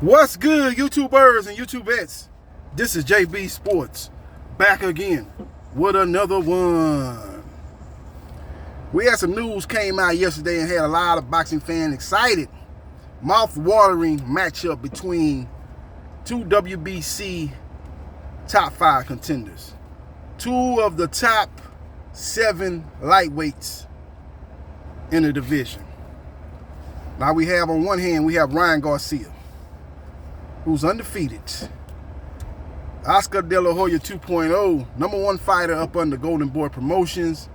What's good, YouTubers and YouTubettes? This is JBsports back again with another one. We had some news came out yesterday and had a lot of boxing fans excited. Mouth-watering matchup between two WBC top 5 contenders. Two of the top 7 lightweights in the division. Now we have on one hand, we have Ryan Garcia, who's undefeated. Oscar De La Hoya 2.0, #1 fighter up under Golden Boy Promotions.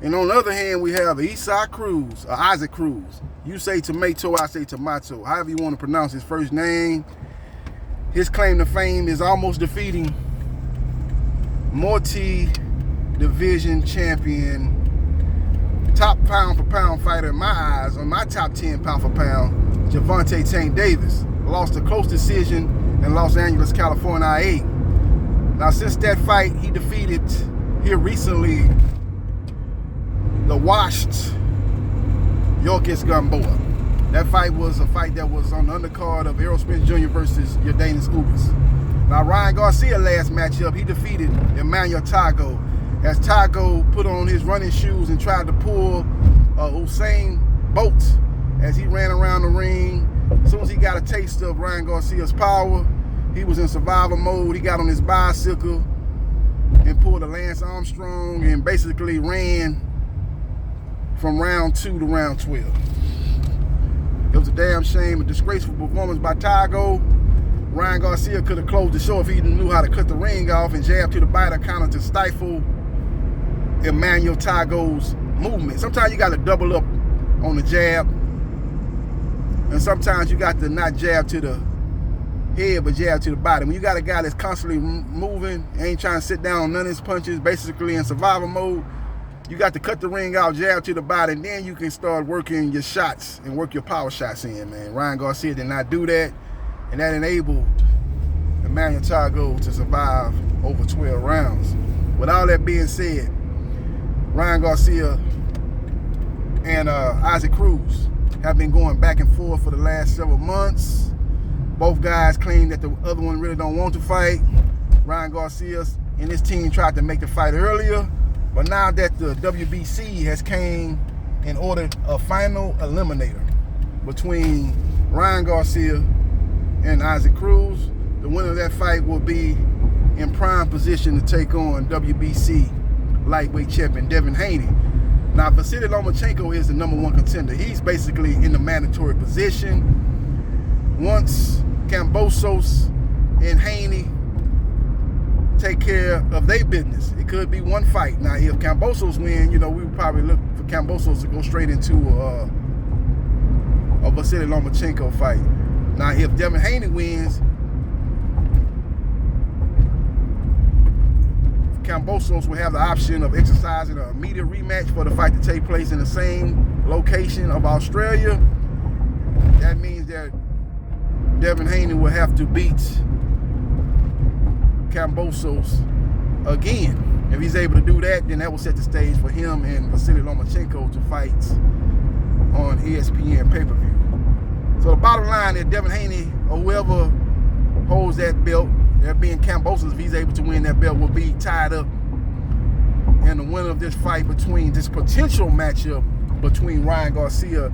And on the other hand, we have Isaac Cruz, or Isaac Cruz. You say tomato, I say tomato. However you want to pronounce his first name. His claim to fame is almost defeating multi-division champion, top pound-for-pound fighter in my eyes, on my top 10 pound-for-pound, Gervonta Tank Davis. Lost a close decision in Los Angeles, California, IA. Now, since that fight, he defeated here recently the washed Yorkis Gamboa. That fight was a fight that was on the undercard of Errol Spence Jr. versus Yordenis Ugas. Now, Ryan Garcia last matchup, he defeated Emmanuel Tago as Tago put on his running shoes and tried to pull Usain Bolt as he ran around the ring. As soon as he got a taste of Ryan Garcia's power, he was in survival mode. He got on his bicycle and pulled a Lance Armstrong and basically ran from round 2 to round 12. It was a damn shame, a disgraceful performance by Tago. Ryan Garcia could have closed the show if he knew how to cut the ring off and jab to the body, kind of to stifle Emmanuel Tago's movement. Sometimes you got to double up on the jab. And sometimes you got to not jab to the head, but jab to the body. When you got a guy that's constantly moving, ain't trying to sit down on none of his punches, basically in survival mode, you got to cut the ring out, jab to the body, and then you can start working your shots and work your power shots in, man. Ryan Garcia did not do that, and that enabled Emmanuel Tago to survive over 12 rounds. With all that being said, Ryan Garcia and Isaac Cruz have been going back and forth for the last several months. Both guys claim that the other one really don't want to fight. Ryan Garcia and his team tried to make the fight earlier, but now that the WBC has came and ordered a final eliminator between Ryan Garcia and Isaac Cruz, the winner of that fight will be in prime position to take on WBC lightweight champion Devin Haney. Now, Vasily Lomachenko is the #1 contender. He's basically in the mandatory position. Once Kambosos and Haney take care of their business, it could be one fight. Now, if Kambosos win, we would probably look for Kambosos to go straight into a Vasily Lomachenko fight. Now, if Devin Haney wins, Kambosos will have the option of exercising an immediate rematch for the fight to take place in the same location of Australia. That means that Devin Haney will have to beat Kambosos again. If he's able to do that, then that will set the stage for him and Vasily Lomachenko to fight on ESPN pay-per-view. So the bottom line is Devin Haney, or whoever holds that belt, that being Kambosos, if he's able to win that belt, will be tied up in the winner of this fight between this potential matchup between Ryan Garcia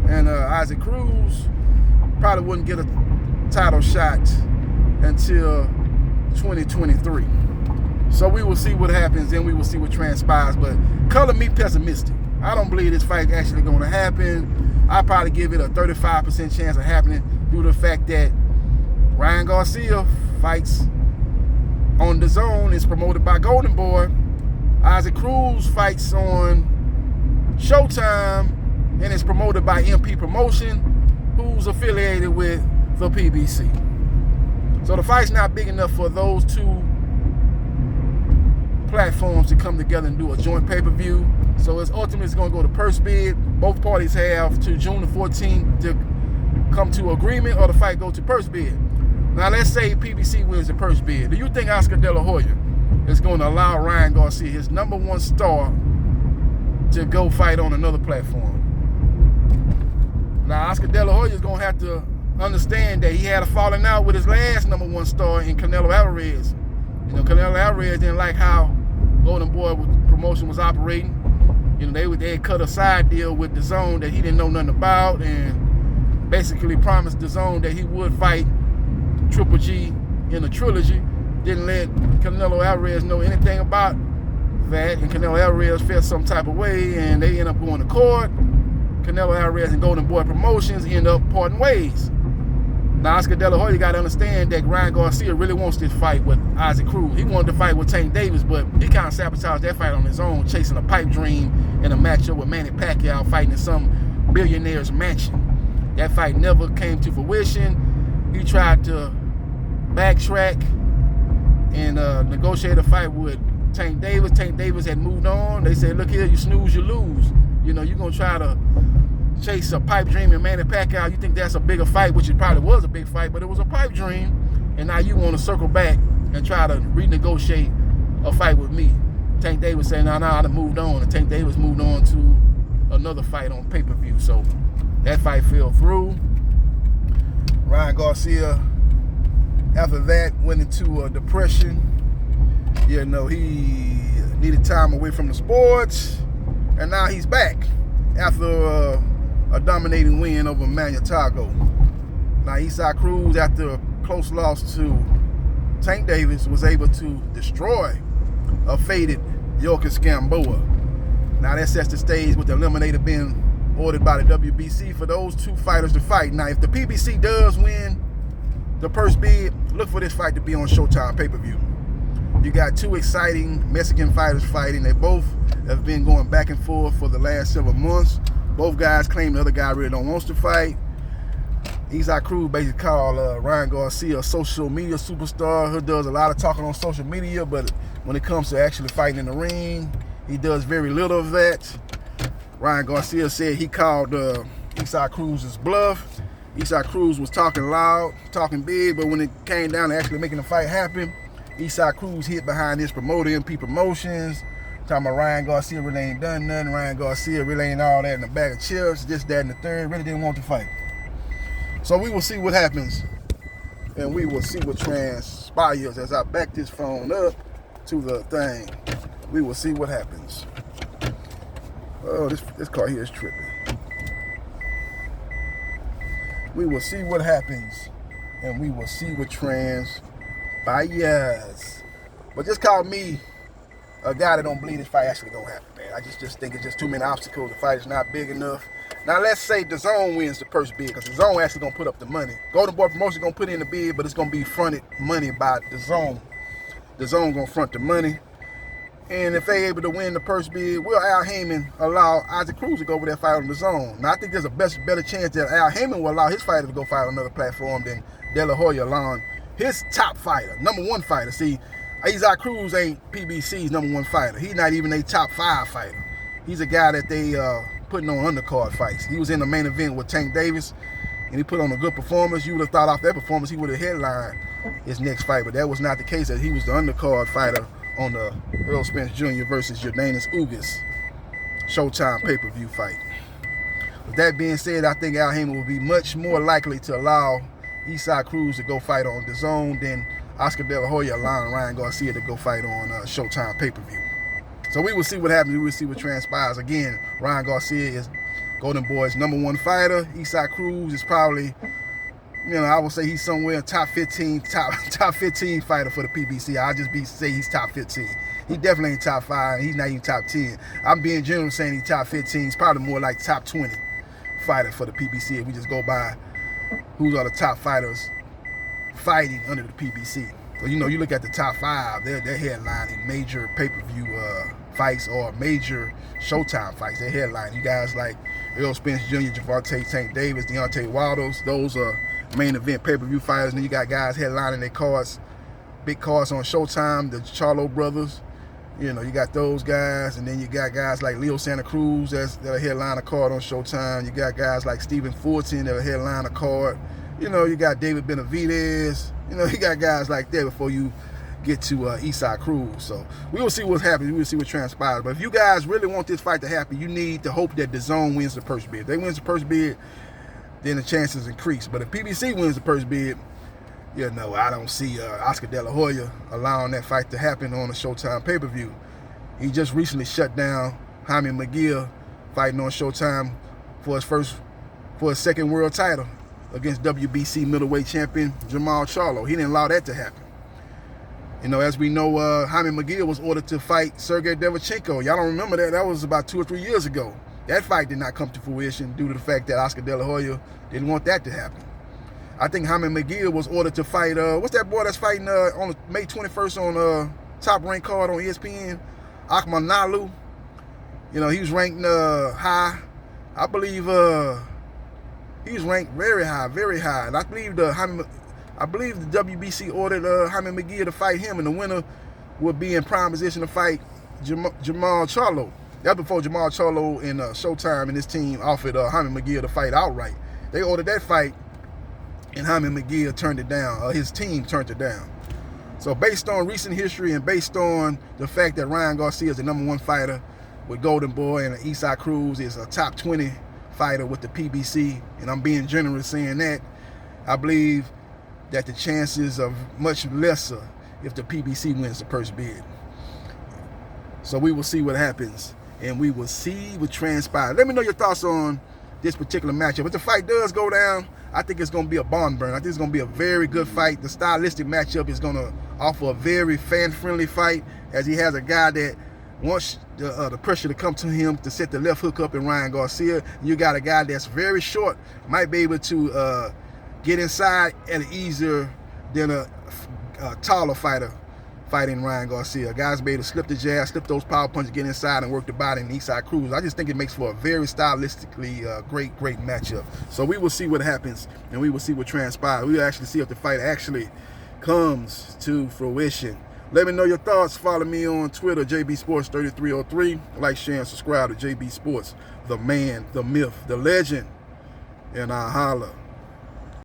and Isaac Cruz. Probably wouldn't get a title shot until 2023. So we will see what happens, and we will see what transpires. But color me pessimistic. I don't believe this fight actually going to happen. I probably give it a 35% chance of happening due to the fact that Ryan Garcia fights on the Zone, is promoted by Golden Boy. Isaac Cruz fights on Showtime and is promoted by MP Promotion, who's affiliated with the PBC. So the fight's not big enough for those two platforms to come together and do a joint pay-per-view. So it's ultimately going to go to purse bid. Both parties have to June the 14th to come to agreement, or the fight go to purse bid. Now, let's say PBC wins the purse bid. Do you think Oscar De La Hoya is going to allow Ryan Garcia, his #1 star, to go fight on another platform? Now, Oscar De La Hoya is going to have to understand that he had a falling out with his last #1 star in Canelo Alvarez. You know, Canelo Alvarez didn't like how Golden Boy promotion was operating. You know, they had cut a side deal with DAZN that he didn't know nothing about, and basically promised DAZN that he would fight Triple G in a trilogy. Didn't let Canelo Alvarez know anything about that, and Canelo Alvarez felt some type of way, and they end up going to court. Canelo Alvarez and Golden Boy Promotions end up parting ways. Now, Oscar De La Hoya got to understand that Ryan Garcia really wants this fight with Isaac Cruz. He wanted to fight with Tank Davis, but he kind of sabotaged that fight on his own, chasing a pipe dream in a matchup with Manny Pacquiao fighting in some billionaire's mansion. That fight never came to fruition. He tried to backtrack and negotiate a fight with Tank Davis. Tank Davis had moved on. They said, look here, you snooze, you lose. You know, you're going to try to chase a pipe dream in Manny Pacquiao. You think that's a bigger fight, which it probably was a big fight, but it was a pipe dream. And now you want to circle back and try to renegotiate a fight with me. Tank Davis said, no, I done moved on. And Tank Davis moved on to another fight on pay-per-view. So that fight fell through. Ryan Garcia, after that, went into a depression. You know, he needed time away from the sports. And now he's back after a dominating win over Manutago. Now, Issac Cruz, after a close loss to Tank Davis, was able to destroy a faded Yorkis Gamboa. Now, that sets the stage with the eliminator being ordered by the WBC for those two fighters to fight. Now, if the PBC does win the purse bid, look for this fight to be on Showtime pay-per-view. You got two exciting Mexican fighters fighting. They both have been going back and forth for the last several months. Both guys claim the other guy really don't want to fight. Issac Cruz basically called Ryan Garcia a social media superstar who does a lot of talking on social media, but when it comes to actually fighting in the ring, he does very little of that. Ryan Garcia said he called Issac Cruz's bluff. Issac Cruz was talking loud, talking big, but when it came down to actually making the fight happen, Issac Cruz hid behind his promoter, MP Promotions, talking about Ryan Garcia really ain't done nothing, Ryan Garcia really ain't all that in a bag of chips, this, that, and the third, really didn't want to fight. So we will see what happens, and we will see what transpires as I back this phone up to the thing. We will see what happens. Oh, this car here is tripping. We will see what happens, and we will see what transpires. But just call me a guy that don't believe this fight actually gonna happen, man. I just think it's just too many obstacles. The fight is not big enough. Now let's say DAZN wins the purse bid, because DAZN actually gonna put up the money. Golden Boy Promotion gonna put in the bid, but it's gonna be fronted money by DAZN. DAZN gonna front the money. And if they able to win the purse bid, will Al Haymon allow Isaac Cruz to go over there and fight on DAZN? Now I think there's a better chance that Al Haymon will allow his fighter to go fight on another platform than De La Hoya allowing his top fighter, #1 fighter. See, Isaac Cruz ain't PBC's #1 fighter. He's not even a top 5 fighter. He's a guy that they putting on undercard fights. He was in the main event with Tank Davis, and he put on a good performance. You would have thought off that performance he would have headlined his next fight, but that was not the case. That he was the undercard fighter on the Earl Spence Jr. versus Jordanis Ugas Showtime pay-per-view fight. With that being said, I think Al Haymon will be much more likely to allow Issac Cruz to go fight on DAZN than Oscar De La Hoya allowing Ryan Garcia to go fight on Showtime pay-per-view. So we will see what happens. We will see what transpires. Again, Ryan Garcia is Golden Boy's #1 fighter. Issac Cruz is probably, you know, I would say he's somewhere top 15 fighter for the PBC. I'll just say he's top 15. He definitely ain't top 5. He's not even top 10. I'm being general saying he's top 15. He's probably more like top 20 fighter for the PBC if we just go by who are the top fighters fighting under the PBC. So, you know, you look at the top 5, they're headlining major pay-per-view fights or major Showtime fights. They're headlining. You guys like Earl Spence Jr., Javante Tank Davis, Deontay Wilder, those are main event pay-per-view fighters. And then you got guys headlining their cards, big cards on Showtime, the Charlo brothers. You know, you got those guys, and then you got guys like Leo Santa Cruz that are headline a card on Showtime. You got guys like Stephen Fulton that are headline a card. You know, you got David Benavidez. You know, you got guys like that before you get to Issac Cruz. So we will see what's happening. We will see what transpires. But if you guys really want this fight to happen, you need to hope that DAZN wins the purse bid. If they win the purse bid, then the chances increase. But if PBC wins the purse bid, you know, I don't see Oscar De La Hoya allowing that fight to happen on a Showtime pay-per-view. He just recently shut down Jaime McGill fighting on Showtime for his second world title against WBC middleweight champion Jamal Charlo. He didn't allow that to happen. You know, as we know, Jaime McGill was ordered to fight Sergey Derevchenko. Y'all don't remember that? That was about 2 or 3 years ago. That fight did not come to fruition due to the fact that Oscar De La Hoya didn't want that to happen. I think Jaime McGill was ordered to fight, what's that boy that's fighting on May 21st on Top Rank card on ESPN? Akmal Nalu. You know, he was ranked high. I believe he was ranked very high, very high. And I believe the WBC ordered Jaime McGill to fight him, and the winner would be in prime position to fight Jamal Charlo. That's before Jamal Charlo and Showtime and his team offered Jaime McGill to fight outright. They ordered that fight, and Jaime McGill turned it down. His team turned it down. So based on recent history and based on the fact that Ryan Garcia is the #1 fighter with Golden Boy and Isaac Cruz is a top 20 fighter with the PBC, and I'm being generous saying that, I believe that the chances are much lesser if the PBC wins the purse bid. So we will see what happens, and we will see what transpires. Let me know your thoughts on this particular matchup. If the fight does go down, I think it's going to be a barn burner. I think it's going to be a very good fight. The stylistic matchup is going to offer a very fan-friendly fight, as he has a guy that wants the pressure to come to him to set the left hook up in Ryan Garcia. You got a guy that's very short, might be able to get inside at easier than a taller fighter fighting Ryan Garcia. Guys be able to slip the jab, slip those power punches, get inside and work the body in Isaac Cruz. I just think it makes for a very stylistically great matchup. So we will see what happens, and we will see what transpires. We will actually see if the fight actually comes to fruition. Let me know your thoughts. Follow me on Twitter, JBsports3303. Like, share, and subscribe to JB Sports, the man, the myth, the legend, and I holla.